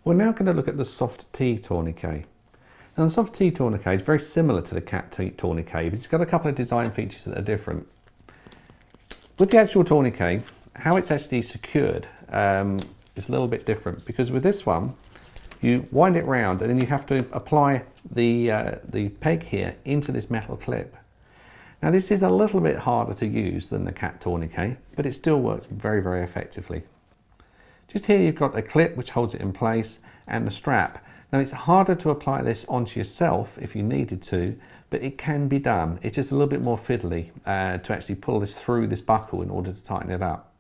We're now going to look at the soft T tourniquet. Now the soft T tourniquet is very similar to the cat tourniquet, but it's got a couple of design features that are different. With the actual tourniquet, how it's actually secured is a little bit different, because with this one, you wind it round and then you have to apply the peg here into this metal clip. Now this is a little bit harder to use than the cat tourniquet, but it still works very, very effectively. Just here you've got a clip which holds it in place and the strap. Now it's harder to apply this onto yourself if you needed to, but it can be done. It's just a little bit more fiddly to actually pull this through this buckle in order to tighten it up.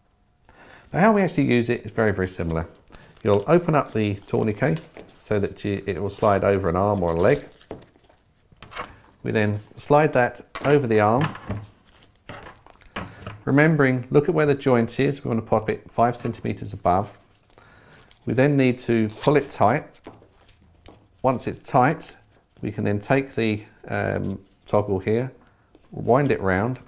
But how we actually use it is very, very similar. You'll open up the tourniquet so that it will slide over an arm or a leg. We then slide that over the arm. Remembering, look at where the joint is. We want to pop it 5 centimeters above. We then need to pull it tight. Once it's tight, we can then take the toggle here, wind it round,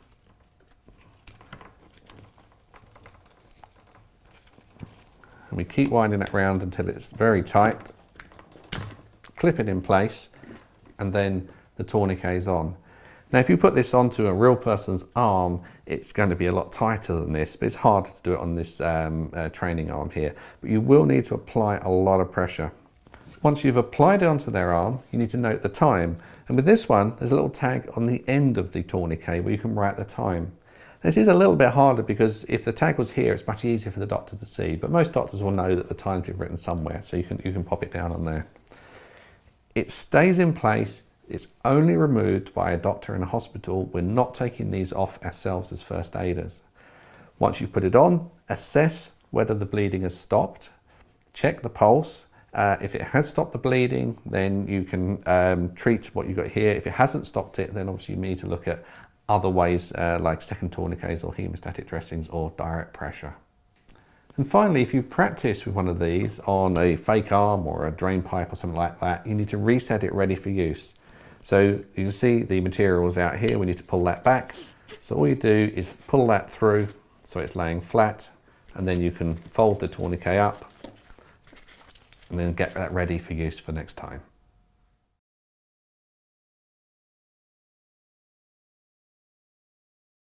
and we keep winding it round until it's very tight. Clip it in place, and then the tourniquet is on. Now if you put this onto a real person's arm, it's going to be a lot tighter than this, but it's harder to do it on this training arm here. But you will need to apply a lot of pressure. Once you've applied it onto their arm, you need to note the time. And with this one, there's a little tag on the end of the tourniquet where you can write the time. This is a little bit harder because if the tag was here, it's much easier for the doctor to see, but most doctors will know that the time's been written somewhere, so you can pop it down on there. It stays in place. It's only removed by a doctor in a hospital. We're not taking these off ourselves as first aiders. Once you put it on, assess whether the bleeding has stopped, check the pulse. If it has stopped the bleeding, then you can treat what you've got here. If it hasn't stopped it, then obviously you need to look at other ways like second tourniquets or hemostatic dressings or direct pressure. And finally, if you practice with one of these on a fake arm or a drain pipe or something like that, you need to reset it ready for use. So you can see the materials out here. We need to pull that back. So all you do is pull that through so it's laying flat, and then you can fold the tourniquet up and then get that ready for use for next time.